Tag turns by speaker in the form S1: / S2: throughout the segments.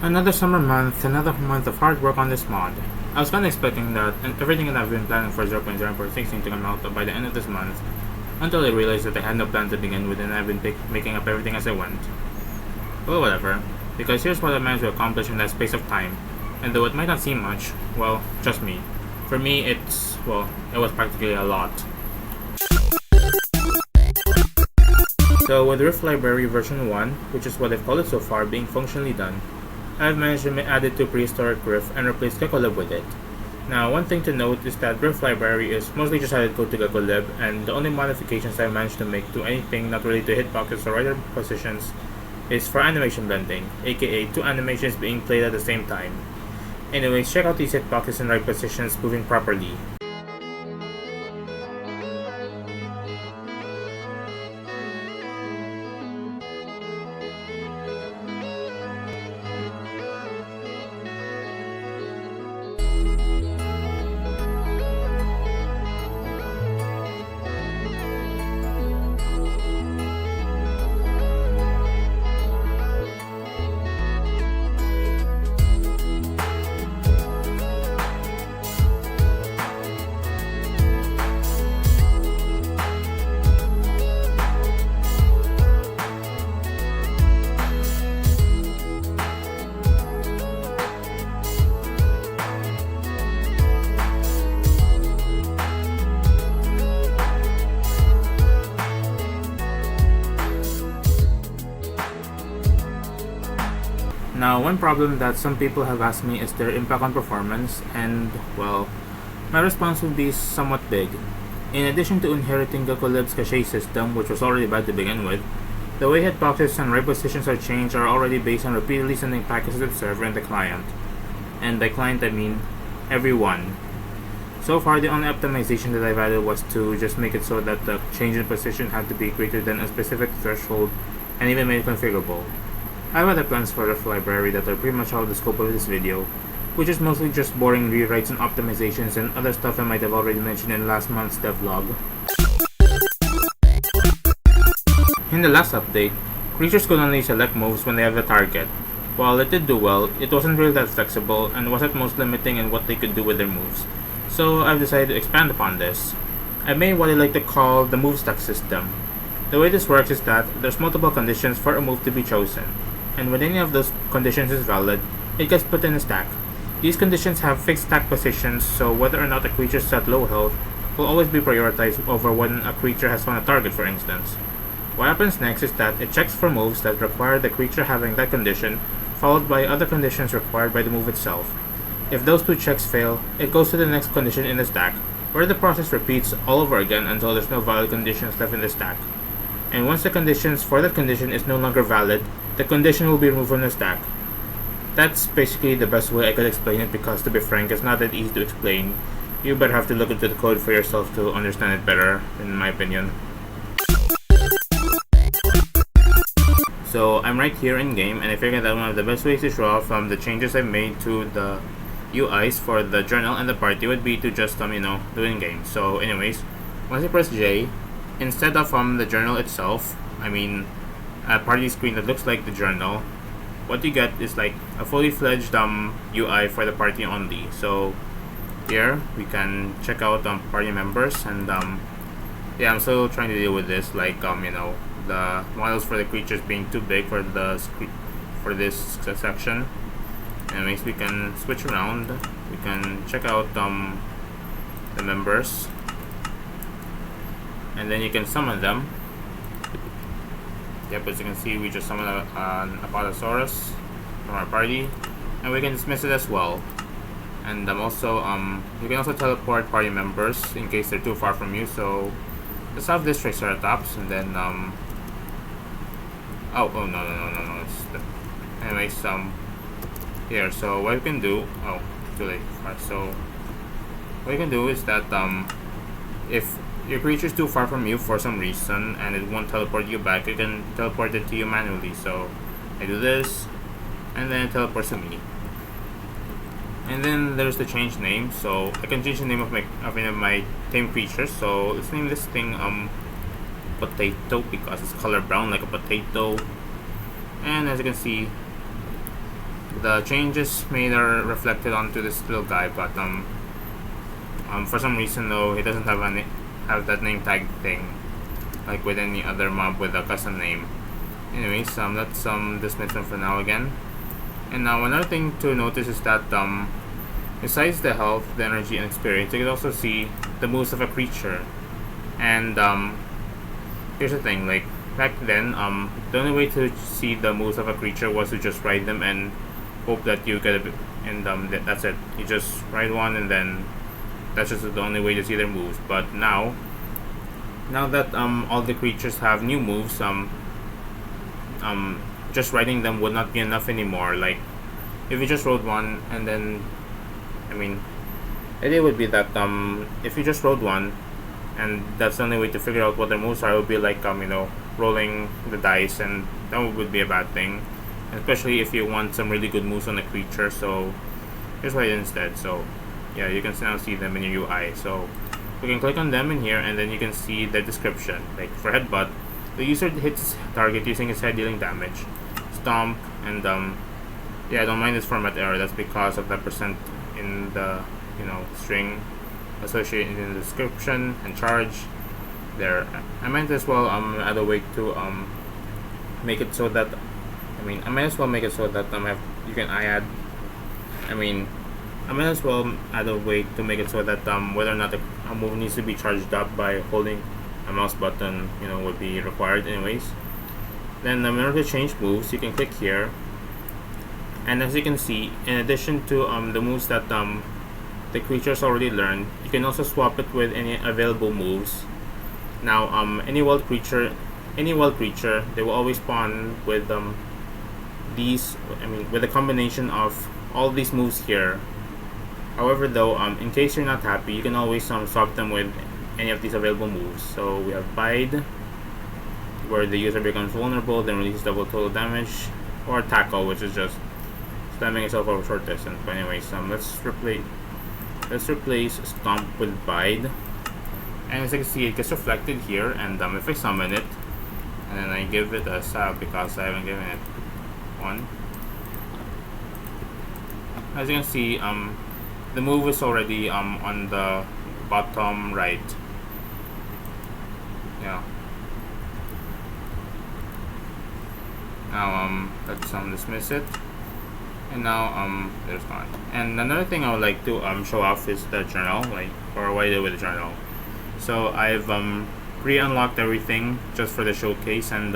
S1: Another summer month, another month of hard work on this mod. I was kinda expecting that everything that I've been planning for 0.0.16 to come out by the end of this month, until I realized that I had no plan to begin with and I've been making up everything as I went. Well, whatever, because here's what I managed to accomplish in that space of time, and though it might not seem much, well, trust me, for me it was practically a lot. So with Rift Library version 1, which is what I've called it so far, being functionally done, I've managed to add it to Prehistoric Rift and replace Gekolib with it. Now, one thing to note is that Rift Library is mostly just added code to Gekolib, and the only modifications I've managed to make to anything not related to hitboxes or rider positions is for animation blending, aka two animations being played at the same time. Anyways, check out these hitboxes and ride positions moving properly. Now, one problem that some people have asked me is their impact on performance, and, well, my response would be somewhat big. In addition to inheriting Gekolib's cache system, which was already bad to begin with, the way hitboxes and ride positions are changed are already based on repeatedly sending packets to the server and the client. And by client I mean everyone. So far, the only optimization that I've added was to just make it so that the change in position had to be greater than a specific threshold, and even made it configurable. I have other plans for Rift Library that are pretty much out of the scope of this video, which is mostly just boring rewrites and optimizations and other stuff I might have already mentioned in last month's devlog. In the last update, creatures could only select moves when they have a target. While it did do well, it wasn't really that flexible and was at most limiting in what they could do with their moves. So I've decided to expand upon this. I made what I like to call the move stack system. The way this works is that there's multiple conditions for a move to be chosen, and when any of those conditions is valid, it gets put in a stack. These conditions have fixed stack positions, so whether or not a creature is at low health will always be prioritized over when a creature has found a target, for instance. What happens next is that it checks for moves that require the creature having that condition, followed by other conditions required by the move itself. If those two checks fail, it goes to the next condition in the stack, where the process repeats all over again until there's no valid conditions left in the stack. And once the conditions for that condition is no longer valid, the condition will be removed from the stack. That's basically the best way I could explain it, because to be frank, it's not that easy to explain. You better have to look into the code for yourself to understand it better, in my opinion. So I'm right here in game, and I figured that one of the best ways to show off the changes I've made to the UIs for the journal and the party would be to just do it in game. So anyways, once you press J, instead of the journal itself, a party screen that looks like the journal, what you get is like a fully fledged UI for the party only. So here we can check out party members, and yeah, I'm still trying to deal with this, like the models for the creatures being too big for the this section. Anyways, we can switch around. We can check out the members, and then you can summon them. Yep, as you can see, we just summoned an Apatosaurus from our party, and we can dismiss it as well. And also, you can also teleport party members in case they're too far from you. So let's have this Triceratops, and then no, anyways, here. So what you can do? Oh, too late. Right, so what you can do is that if your creature is too far from you for some reason and it won't teleport you back, you can teleport it to you manually. So I do this, and then it teleports to me. And then there's the change name. So I can change the name of my tame creatures. So let's name this thing Potato, because it's color brown like a potato. And as you can see, the changes made are reflected onto this little guy, but for some reason though, he doesn't have that name tag thing like with any other mob with a custom name. Anyways, let's dismiss them for now again. And now another thing to notice is that besides the health, the energy, and experience, you can also see the moves of a creature. And here's the thing, like back then, the only way to see the moves of a creature was to just ride them and hope that you get a bit, and that's it. You just ride one, and then that's just the only way to see their moves. But now that all the creatures have new moves, just riding them would not be enough anymore. Like if you just rode one, and then the idea would be that if you just rode one and that's the only way to figure out what their moves are, it would be like rolling the dice, and that would be a bad thing, especially if you want some really good moves on a creature. So here's what I did instead. So yeah, you can now see them in your UI. So you can click on them in here, and then you can see the description. Like for headbutt, the user hits target using his head dealing damage. Stomp, and yeah, don't mind this format error. That's because of the percent in the string associated in the description. And charge there. I might as well add a way to make it so that I might as well make it so that you can add. I might as well add a way to make it so that whether or not a move needs to be charged up by holding a mouse button would be required anyways. Then in order to change moves, you can click here, and as you can see, in addition to the moves that the creatures already learned, you can also swap it with any available moves. Now any wild creature, they will always spawn with these with a combination of all these moves here. However though, in case you're not happy, you can always swap them with any of these available moves. So we have Bide, where the user becomes vulnerable, then releases double total damage, or Tackle, which is just slamming itself over short distance. But anyways, let's replace Stomp with Bide, and as you can see, it gets reflected here. And if I summon it, and then I give it a stab because I haven't given it one, as you can see, the move is already on the bottom right. Yeah. Now let's dismiss it, and now there's gone. And another thing I would like to show off is the journal, or what I did with the journal. So I've pre-unlocked everything just for the showcase, and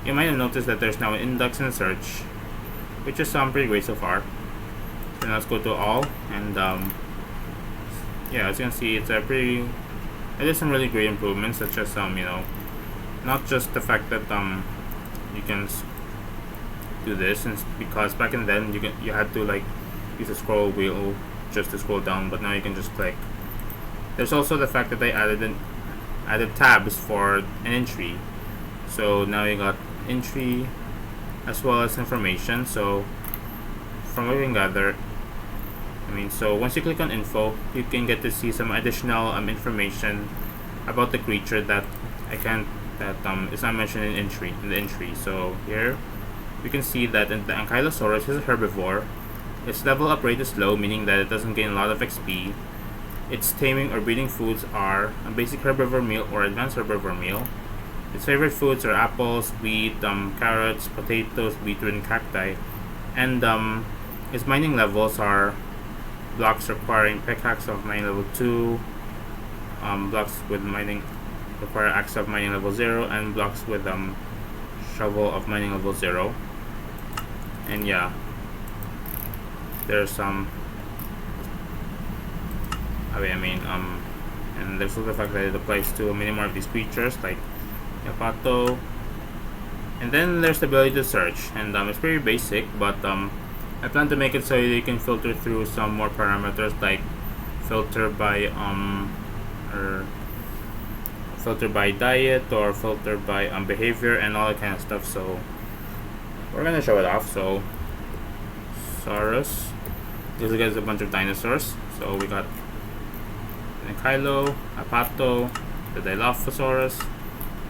S1: you might have noticed that there's now an index and a search, which is pretty great so far. So now let's go to all, and yeah, as you can see, it did some really great improvements, such as not just the fact that you can do this, and because back in then you had to use a scroll wheel just to scroll down, but now you can just click. There's also the fact that they added tabs for an entry, so now you got entry as well as information. So from what we can gather, so once you click on info, you can get to see some additional information about the creature that is not mentioned in the entry. So here we can see that the Ankylosaurus is a herbivore. Its level up rate is low, meaning that it doesn't gain a lot of XP. Its taming or breeding foods are a basic herbivore meal or advanced herbivore meal. Its favorite foods are apples, wheat, carrots, potatoes, beetroot, and cacti. And its mining levels are blocks requiring pickaxe of mining level 2, blocks with mining require axe of mining level 0, and blocks with shovel of mining level 0. And yeah, there's some and there's also the fact that it applies to many more of these creatures like Yapato. And then there's the ability to search, and it's pretty basic, but I plan to make it so you can filter through some more parameters, like filter by diet, or filter by behavior, and all that kind of stuff. So we're gonna show it off. So Saurus, this is a bunch of dinosaurs. So we got Kylo, Apato, the Dilophosaurus,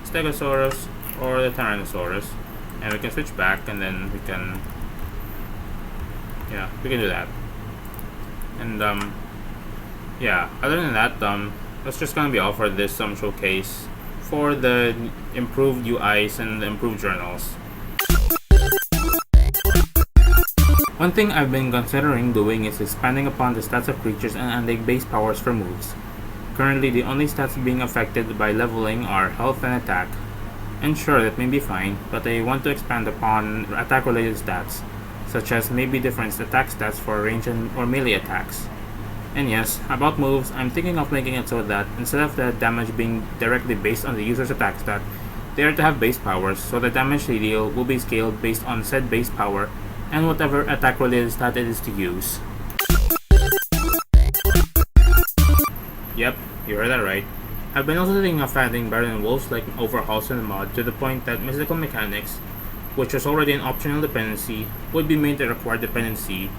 S1: Stegosaurus, or the Tyrannosaurus, and we can switch back, and then we can Yeah, we can do that. And yeah, other than that, that's just gonna be all for this showcase for the improved UIs and the improved journals. One thing I've been considering doing is expanding upon the stats of creatures and adding base powers for moves. Currently, the only stats being affected by leveling are health and attack. And sure, that may be fine, but I want to expand upon attack-related stats, such as maybe different attack stats for range or melee attacks. And yes, about moves, I'm thinking of making it so that instead of the damage being directly based on the user's attack stat, they are to have base powers, so the damage they deal will be scaled based on said base power and whatever attack-related stat it is to use. Yep, you heard that right. I've been also thinking of adding Baron Wolves-like overhauls in the mod to the point that mystical mechanics, which was already an optional dependency, would be made a required dependency,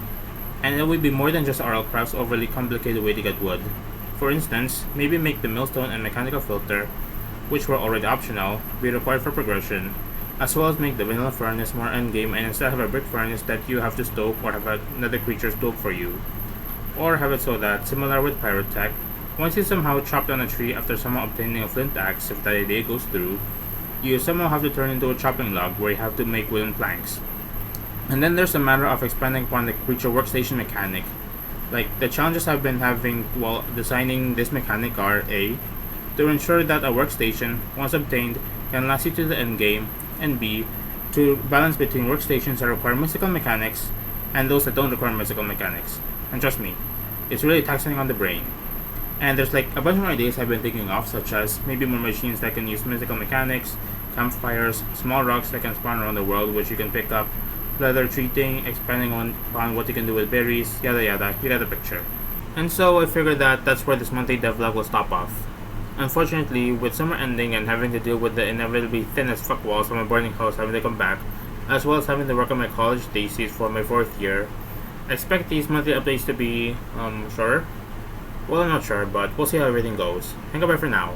S1: and it would be more than just RLCraft's overly complicated way to get wood. For instance, maybe make the millstone and mechanical filter, which were already optional, be required for progression, as well as make the vanilla furnace more endgame and instead have a brick furnace that you have to stoke or have another creature stoke for you. Or have it so that, similar with Pyrotech, once you somehow chop down a tree after somehow obtaining a flint axe, if that idea goes through, you somehow have to turn into a chopping log where you have to make wooden planks. And then there's a matter of expanding upon the creature workstation mechanic. Like, the challenges I've been having while designing this mechanic are A, to ensure that a workstation, once obtained, can last you to the endgame, and B, to balance between workstations that require mystical mechanics and those that don't require mystical mechanics. And trust me, it's really taxing on the brain. And there's like a bunch of ideas I've been thinking of, such as maybe more machines that can use mystical mechanics, campfires, small rocks that can spawn around the world which you can pick up, leather treating, expanding on what you can do with berries, yada yada, you get the picture. And so I figured that that's where this monthly devlog will stop off. Unfortunately, with summer ending and having to deal with the inevitably thin as fuck walls from my boarding house having to come back, as well as having to work on my college thesis for my 4th year, I expect these monthly updates to be, shorter. Well, I'm not sure, but we'll see how everything goes. Hang up for now.